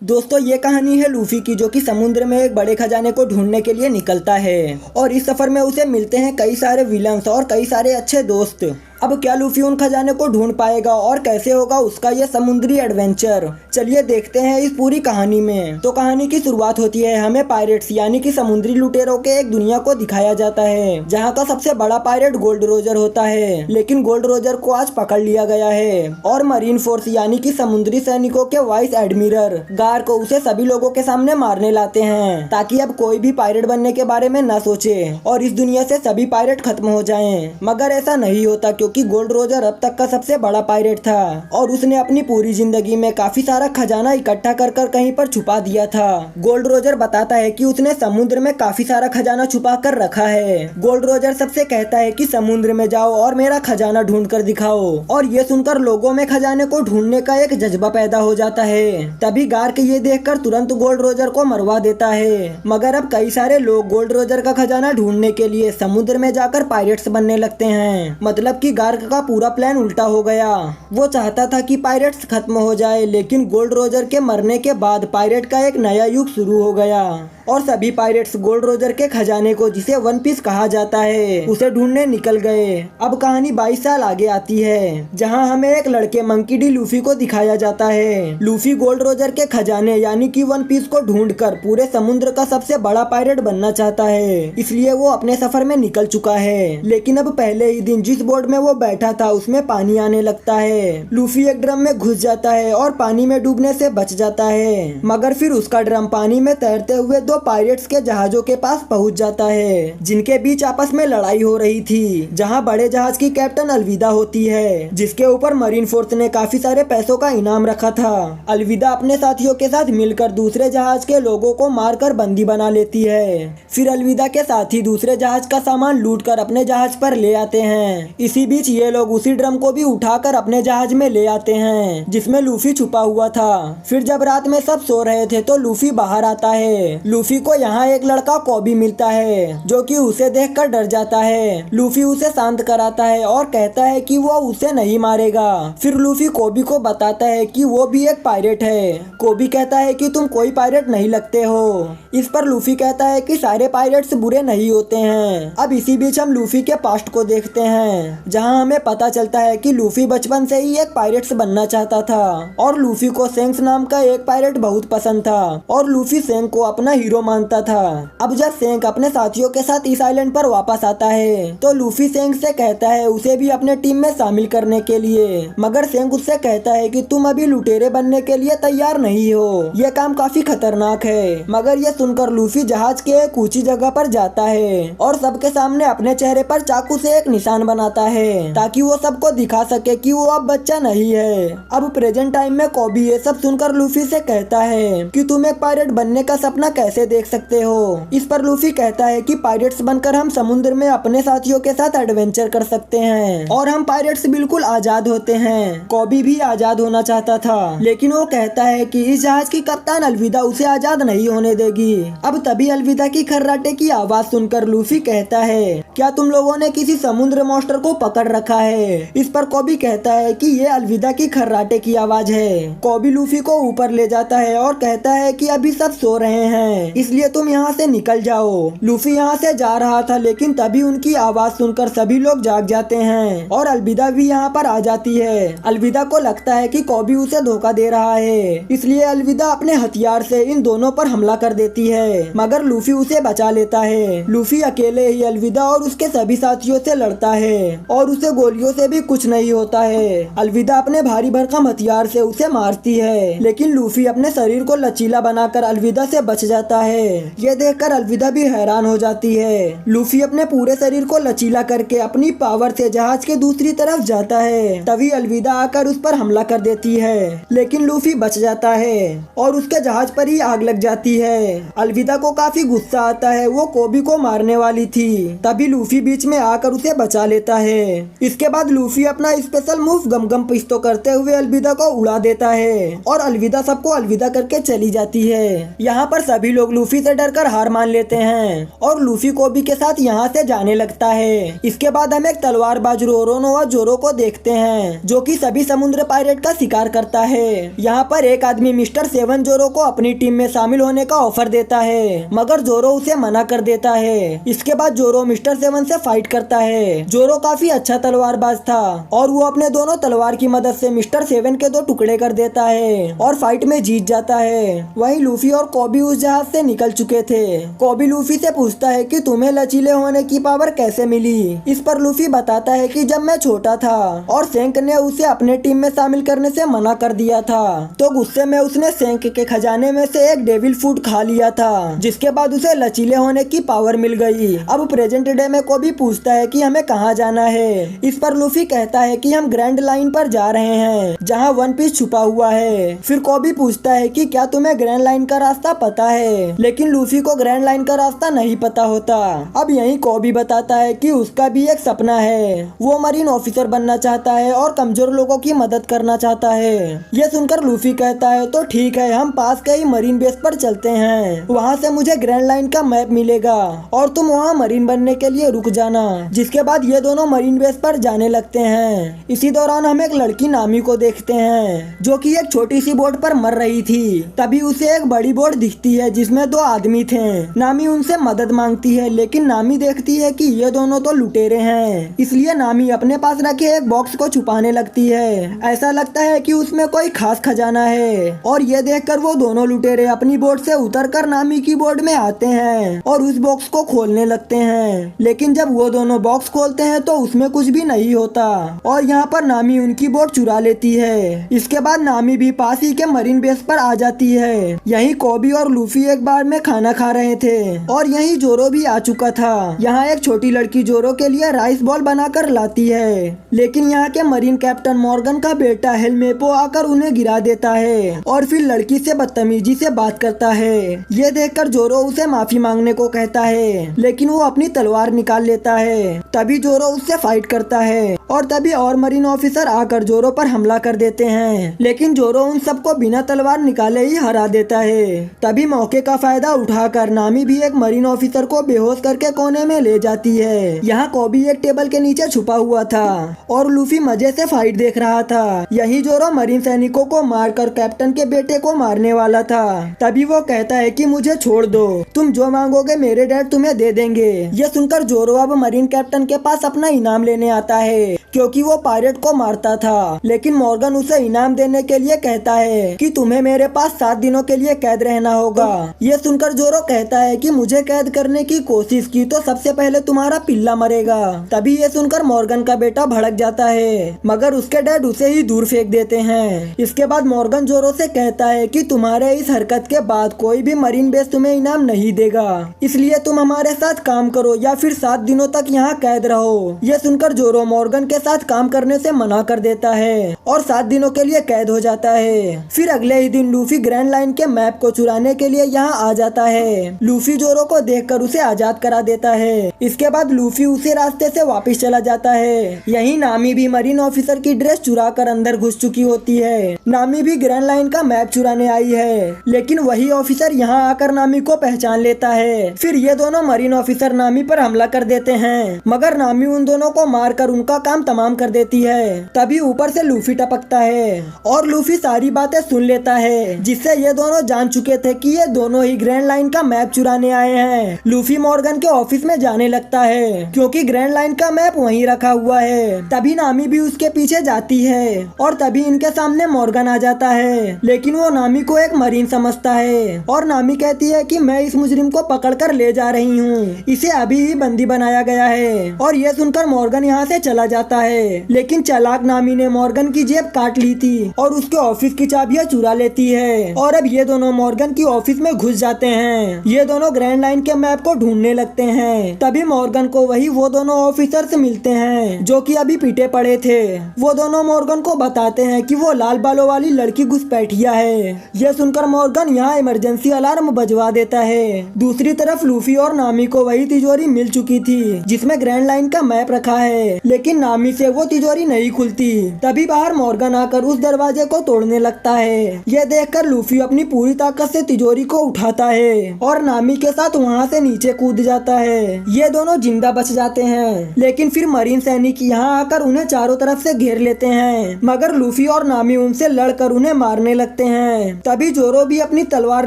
दोस्तों ये कहानी है लूफी की, जो कि समुद्र में एक बड़े खजाने को ढूंढने के लिए निकलता है और इस सफर में उसे मिलते हैं कई सारे विलन्स और कई सारे अच्छे दोस्त। अब क्या लूफी उन खजाने को ढूंढ पाएगा और कैसे होगा उसका ये समुद्री एडवेंचर, चलिए देखते हैं इस पूरी कहानी में। तो कहानी की शुरुआत होती है, हमें पायरेट्स यानी कि समुद्री लुटेरों के एक दुनिया को दिखाया जाता है जहाँ का सबसे बड़ा पायरेट गोल्ड रोजर होता है। लेकिन गोल्ड रोजर को आज पकड़ लिया गया है और मरीन फोर्स यानी कि समुद्री सैनिकों के वाइस एडमिरल गार को उसे सभी लोगों के सामने मारने लाते हैं ताकि अब कोई भी पायरेट बनने के बारे में न सोचे और इस दुनिया से सभी पायरेट खत्म हो जाएं। मगर ऐसा नहीं होता क्योंकि गोल्ड रोजर अब तक का सबसे बड़ा पायरेट था और उसने अपनी पूरी जिंदगी में काफी सारा खजाना इकट्ठा कर कहीं पर छुपा दिया था। गोल्ड रोजर बताता है कि उसने समुद्र में काफी सारा खजाना छुपा कर रखा है। गोल्ड रोजर सबसे कहता है कि समुद्र में जाओ और मेरा खजाना ढूंढ कर दिखाओ और ये सुनकर लोगों में खजाने को ढूंढने का एक जज्बा पैदा हो जाता है। तभी गार्क ये देखकर तुरंत गोल्ड रोजर को मरवा देता है। मगर अब कई सारे लोग गोल्ड रोजर का खजाना ढूंढने के लिए समुद्र में जाकर पायरेट्स बनने लगते हैं। मतलब कि गार्क का पूरा प्लान उल्टा हो गया। वो चाहता था कि पायरेट्स खत्म हो जाए, लेकिन गोल्ड रोजर के मरने के बाद पायरेट का एक नया युग शुरू हो गया और सभी पायरेट्स गोल्ड रोजर के खजाने को, जिसे वन पीस कहा जाता है, उसे ढूंढने निकल गए। अब कहानी 22 साल आगे आती है जहां हमें एक लड़के मंकी डी लूफी को दिखाया जाता है। लूफी गोल्ड रोजर के खजाने यानी कि वन पीस को ढूंढकर पूरे समुद्र का सबसे बड़ा पायरेट बनना चाहता है, इसलिए वो अपने सफर में निकल चुका है। लेकिन अब पहले ही दिन जिस बोट में वो बैठा था उसमें पानी आने लगता है। लूफी एक ड्रम में घुस जाता है और पानी में डूबने से बच जाता है, मगर फिर उसका ड्रम पानी में तैरते हुए दो पायरेट्स के जहाजों के पास पहुंच जाता है जिनके बीच आपस में लड़ाई हो रही थी। जहां बड़े जहाज की कैप्टन अलविदा होती है जिसके ऊपर मरीन फोर्स ने काफी सारे पैसों का इनाम रखा था। अलविदा अपने साथियों के साथ मिलकर दूसरे जहाज के लोगों को मारकर बंदी बना लेती है। फिर अलविदा के साथी दूसरे जहाज का सामान लूटकर अपने जहाज पर ले आते हैं। इसी बीच ये लोग उसी ड्रम को भी उठाकर अपने जहाज में ले आते हैं जिसमें लूफी छुपा हुआ था। फिर जब रात में सब सो रहे थे तो लूफी बाहर आता है। लूफी को यहाँ एक लड़का कोबी मिलता है जो कि उसे देखकर डर जाता है। लूफी उसे शांत कराता है और कहता है कि वो उसे नहीं मारेगा। फिर लूफी कोबी को बताता है कि वो भी एक पायरेट है। कोबी कहता है कि तुम कोई पायरेट नहीं लगते हो। इस पर लूफी कहता है कि सारे पायरेट्स बुरे नहीं होते हैं। अब इसी बीच हम लूफी के पास्ट को देखते हैं जहाँ हमें पता चलता है कि लूफी बचपन से ही एक पायरेट्स बनना चाहता था और लूफी को सेंक्स नाम का एक पायरेट बहुत पसंद था और लूफी सेंक को अपना हीरो मानता था। अब जब सेंक अपने साथियों के साथ इस आइलैंड पर वापस आता है तो लूफी सेंक से कहता है उसे भी अपने टीम में शामिल करने के लिए, मगर सेंक उससे कहता है कि तुम अभी लुटेरे बनने के लिए तैयार नहीं हो, यह काम काफी खतरनाक है। मगर यह सुनकर लूफी जहाज के एक ऊंची जगह पर जाता है और सबके सामने अपने चेहरे पर चाकू से एक निशान बनाता है ताकि वो सबको दिखा सके कि वो अब बच्चा नहीं है। अब प्रेजेंट टाइम में कोबी ये सब सुनकर लूफी से कहता है कि तुम एक पायरेट बनने का सपना कैसे देख सकते हो। इस पर लूफी कहता है कि पायरेट्स बनकर हम समुद्र में अपने साथियों के साथ एडवेंचर कर सकते हैं और हम पायरेट्स बिल्कुल आजाद होते हैं। कोबी भी आजाद होना चाहता था, लेकिन वो कहता है कि इस जहाज की कप्तान अलविदा उसे आजाद नहीं होने देगी। अब तभी अलविदा की खर्राटे की आवाज सुनकर लूफी कहता है, क्या तुम लोगों ने किसी समुद्र मॉन्स्टर को पकड़ रखा है। इस पर कोबी कहता है कि ये अलविदा की खर्राटे की आवाज है। कोबी लूफी को ऊपर ले जाता है और कहता है कि अभी सब सो रहे हैं, इसलिए तुम यहाँ से निकल जाओ। लूफी यहाँ से जा रहा था, लेकिन तभी उनकी आवाज सुनकर सभी लोग जाग जाते हैं और अलविदा भी यहाँ पर आ जाती है। अलविदा को लगता है कि कोबी उसे धोखा दे रहा है, इसलिए अलविदा अपने हथियार से इन दोनों पर हमला कर देती है, मगर लूफी उसे बचा लेता है। लूफी अकेले ही अलविदा और उसके सभी साथियों से लड़ता है और उसे गोलियों से भी कुछ नहीं होता है। अलविदा अपने भारी भरकम हथियार से उसे मारती है, लेकिन लूफी अपने शरीर को लचीला बनाकर अलविदा से बच जाता है। ये देखकर अलविदा भी हैरान हो जाती है। लूफी अपने पूरे शरीर को लचीला करके अपनी पावर से जहाज के दूसरी तरफ जाता है। तभी अलविदा आकर उस पर हमला कर देती है, लेकिन लूफी बच जाता है और उसके जहाज पर ही आग लग जाती है। अलविदा को काफी गुस्सा आता है, वो कोबी को मारने वाली थी। तभी लूफी बीच में आकर उसे बचा लेता है। इसके बाद लूफी अपना स्पेशल मूव गम गम पिस्तो करते हुए अलविदा को उड़ा देता है और अलविदा सबको अलविदा करके चली जाती है। यहाँ पर सभी लोग लूफी से डरकर हार मान लेते हैं और लूफी कोबी के साथ यहाँ से जाने लगता है। इसके बाद हम एक तलवारबाज रोरोनोआ जोरो को देखते हैं जो कि सभी समुद्र पायरेट का शिकार करता है। यहाँ पर एक आदमी मिस्टर सेवन जोरो को अपनी टीम में शामिल होने का ऑफर देता है मगर जोरो उसे मना कर देता है। इसके बाद जोरो मिस्टर सेवन से फाइट करता है। जोरो काफी अच्छा तलवारबाज था और वो अपने दोनों तलवार की मदद से मिस्टर सेवन के 2 टुकड़े कर देता है और फाइट में जीत जाता है। वहीं लूफी और कोबी उस जहाज से निकल चुके थे। कोबी लूफी से पूछता है कि तुम्हें लचीले होने की पावर कैसे मिली। इस पर लूफी बताता है कि जब मैं छोटा था और सेंक ने उसे अपने टीम में शामिल करने से मना कर दिया था तो गुस्से में उसने सेंक के खजाने में से एक डेविल फूड खा लिया था जिसके बाद उसे लचीले होने की पावर मिल गई। अब प्रेजेंट डे में कोबी पूछता है कि हमें कहाँ जाना है। इस पर लूफी कहता है कि हम ग्रैंड लाइन पर जा रहे हैं जहाँ वन पीस छुपा हुआ है। फिर कोबी पूछता है कि क्या तुम्हें ग्रैंड लाइन का रास्ता पता है, लेकिन लूफी को ग्रैंड लाइन का रास्ता नहीं पता होता। अब यही कोबी बताता है कि उसका भी एक सपना है, वो मरीन ऑफिसर बनना चाहता है और कमजोर लोगों की मदद करना चाहता है। ये सुनकर लूफी कहता है तो ठीक है, हम पास के ही मरीन बेस पर चलते हैं, वहाँ से मुझे ग्रैंड लाइन का मैप मिलेगा और तुम वहाँ मरीन बनने के लिए रुक जाना। जिसके बाद ये दोनों मरीन बेस पर जाने लगते हैं। इसी दौरान हम एक लड़की नामी को देखते हैं जो कि एक छोटी सी बोट पर मर रही थी। तभी उसे एक बड़ी बोट दिखती है जिसमें 2 आदमी थे। नामी उनसे मदद मांगती है लेकिन नामी देखती है कि ये दोनों तो लुटेरे हैं, इसलिए नामी अपने पास रखे एक बॉक्स को छुपाने लगती है। ऐसा लगता है कि उसमें कोई खास खजाना है और ये देखकर वो दोनों लुटेरे अपनी बोट से उतरकर नामी की बोट में आते हैं और उस बॉक्स को खोलने लगते हैं। लेकिन जब वो दोनों बॉक्स खोलते हैं तो उसमें कुछ भी नहीं होता और यहाँ पर नामी उनकी बोट चुरा लेती है। इसके बाद नामी भी पास ही के मरीन बेस पर आ जाती है। यहीं कोबी और लूफी एक बार में खाना खा रहे थे और यहीं जोरो भी आ चुका था। यहाँ एक छोटी लड़की जोरो के लिए राइस बॉल बनाकर लाती है, लेकिन यहाँ के मरीन कैप्टन मॉर्गन का बेटा हेलमेपो आकर उन्हें गिरा देता है और फिर लड़की से बदतमीजी से बात करता है। ये देखकर जोरो उसे माफी मांगने को कहता है, लेकिन वो अपनी तलवार निकाल लेता है। तभी जोरो उससे फाइट करता है और तभी और मरीन ऑफिसर आकर जोरो पर हमला कर देते हैं, लेकिन जोरो उन सबको बिना तलवार निकाले ही हरा देता है। तभी मौके का फायदा उठाकर नामी भी एक मरीन ऑफिसर को बेहोश करके कोने में ले जाती है। यहाँ कोबी एक टेबल के नीचे छुपा हुआ था और लूफी मजे से फाइट देख रहा था। यही जोरो मरीन सैनिकों को मारकर कैप्टन के बेटे को मारने वाला था। तभी वो कहता है कि मुझे छोड़ दो, तुम जो मांगोगे मेरे डैड तुम्हें दे देंगे। ये सुनकर जोरो अब मरीन कैप्टन के पास अपना इनाम लेने आता है क्योंकि वो पायरेट को मारता था, लेकिन मॉर्गन उसे इनाम देने के लिए कहता है कि तुम्हें मेरे पास 7 दिनों के लिए कैद रहना होगा। ये सुनकर जोरो कहता है कि मुझे कैद करने की कोशिश की तो सबसे पहले तुम्हारा पिल्ला मरेगा। तभी ये सुनकर मॉर्गन का बेटा भड़क जाता है मगर उसके डैड उसे ही दूर फेंक देते हैं। इसके बाद मॉर्गन जोरो से कहता है कि तुम्हारे इस हरकत के बाद कोई भी मरीन बेस तुम्हें इनाम नहीं देगा, इसलिए तुम हमारे साथ काम करो या फिर 7 दिनों तक यहाँ कैद रहो। ये सुनकर जोरो मॉर्गन के साथ काम करने से मना कर देता है और 7 दिनों के लिए कैद हो जाता है। फिर अगले ही दिन लूफी ग्रैंड लाइन के मैप को चुराने के लिए यहाँ आ जाता है। लूफी जोरो को देखकर उसे आजाद करा देता है। इसके बाद लूफी उसी रास्ते से वापस चला जाता है। यही नामी भी मरीन ऑफिसर की ड्रेस चुरा कर अंदर घुस चुकी होती है। नामी भी ग्रैंड लाइन का मैप चुराने आई है, लेकिन वही ऑफिसर यहाँ आकर नामी को पहचान लेता है। फिर ये दोनों मरीन ऑफिसर नामी पर हमला कर देते हैं मगर नामी उन दोनों को मारकर उनका काम तमाम कर देती है। तभी ऊपर से लूफी टपकता है और लूफी सारी बातें सुन लेता है, जिससे ये दोनों जान चुके थे कि ये दोनों ही ग्रैंड लाइन का मैप चुराने आए हैं। लूफी मॉर्गन के ऑफिस में जाने लगता है क्योंकि ग्रैंड लाइन का मैप वहीं रखा हुआ है। तभी नामी भी उसके पीछे जाती है और तभी इनके सामने मॉर्गन आ जाता है, लेकिन वो नामी को एक मरीन समझता है और नामी कहती है कि मैं इस मुजरिम को पकड़कर ले जा रही हूँ, इसे अभी ही बंदी बनाया गया है। और ये सुनकर मॉर्गन यहाँ से चला जाता है, लेकिन चालाक नामी ने मॉर्गन की जेब काट ली थी और उसके ऑफिस की चाबियां चुरा लेती है और अब ये दोनों मॉर्गन की ऑफिस में घुस जाते हैं। ये दोनों ग्रैंड लाइन के मैप को ढूंढने लगते हैं। तभी मॉर्गन को वही वो दोनों ऑफिसर से मिलते हैं जो कि अभी पीटे पड़े थे। वो दोनों मॉर्गन को बताते हैं कि वो लाल बालों वाली लड़की घुसपैठिया है। यह सुनकर मॉर्गन यहाँ इमरजेंसी अलार्म बजवा देता है। दूसरी तरफ लूफी और नामी को वही तिजोरी मिल चुकी चुकी थी जिसमें ग्रैंड लाइन का मैप रखा है, लेकिन नामी से वो तिजोरी नहीं खुलती। तभी बाहर मॉर्गन आकर उस दरवाजे को तोड़ने लगता है। यह देखकर लूफी अपनी पूरी ताकत से तिजोरी को उठाता है और नामी के साथ वहाँ से नीचे कूद जाता है। ये दोनों जिंदा बच जाते हैं, लेकिन फिर मरीन सैनिक यहाँ आकर उन्हें चारों तरफ से घेर लेते हैं, मगर लूफी और नामी उनसे लड़कर उन्हें मारने लगते हैं। तभी जोरो भी अपनी तलवार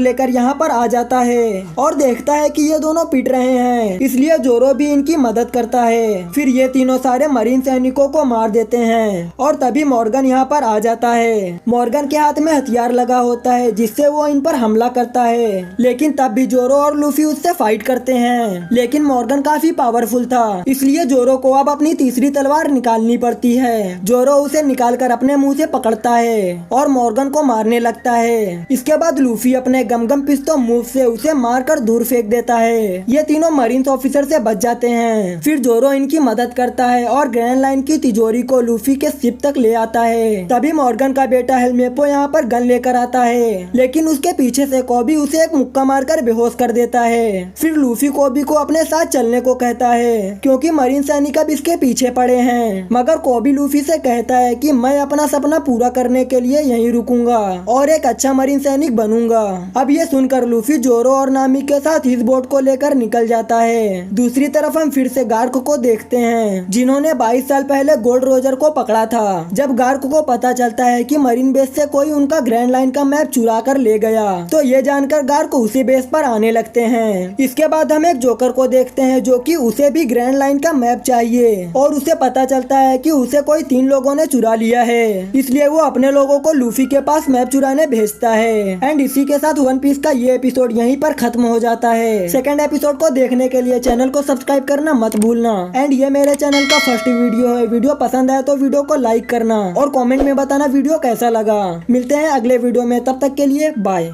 लेकर यहाँ पर आ जाता है और देखता है कि ये दोनों पिट रहे हैं, इसलिए जोरो भी इनकी मदद करता है। फिर ये तीनों सारे मरीन सैनिकों को मार देते हैं और तभी मॉर्गन यहाँ पर आ जाता है। मॉर्गन के हाथ में हथियार लगा होता है जिससे वो इन पर हमला करता है, लेकिन तब भी जोरो और लूफी उससे फाइट करते हैं। लेकिन मॉर्गन काफी पावरफुल था, इसलिए जोरो को अब अपनी तीसरी तलवार निकालनी पड़ती है। जोरो उसे निकालकर अपने मुंह से पकड़ता है और मॉर्गन को मारने लगता है। इसके बाद लूफी अपने गमगम पिस्तौल मूव से उसे मारकर दूर फेंक देता है। ये तीनों मरीन ऑफिसर से बच जाते हैं। फिर जोरो इनकी मदद करता है और ग्रैंड लाइन की तिजोरी को लूफी के शिप तक ले आता है। तभी मॉर्गन का बेटा हेलमेपो यहाँ पर गन लेकर आता है, लेकिन उसके पीछे से कोबी उसे एक मुक्का मारकर बेहोश कर देता है। फिर लूफी कोबी को अपने साथ चलने को कहता है क्योंकि मरीन सैनिक अब इसके पीछे पड़े हैं, मगर कोबी लूफी से कहता है कि मैं अपना सपना पूरा करने के लिए यहीं रुकूंगा और एक अच्छा मरीन सैनिक बनूंगा। अब ये सुनकर लूफी जोरो और नामी के साथ इस बोट को लेकर निकल जाता है। दूसरी तरफ हम फिर से गार्क को देखते हैं जिन्होंने 22 साल पहले गोल्ड रोजर को पकड़ा था। जब गार्क को पता चलता है कि मरीन बेस से कोई उनका ग्रैंड लाइन का मैप चुरा कर ले गया, तो ये जानकर गार्क उसी बेस पर आने लगते हैं। इसके बाद हम एक जोकर को देखते हैं जो कि उसे भी ग्रैंड लाइन का मैप चाहिए और उसे पता चलता है कि उसे कोई 3 लोगों ने चुरा लिया है, इसलिए वो अपने लोगों को लूफी के पास मैप चुराने भेजता है। एंड इसी के साथ वन पीस का ये एपिसोड यहीं पर खत्म हो जाता है। सेकंड एपिसोड को देखने के लिए चैनल को सब्सक्राइब करना मत भूलना। एंड ये मेरे चैनल का फर्स्ट वीडियो है। वीडियो पसंद आया तो वीडियो को लाइक करना और कमेंट में बताना वीडियो कैसा लगा। मिलते हैं अगले वीडियो में, तब तक के लिए बाय।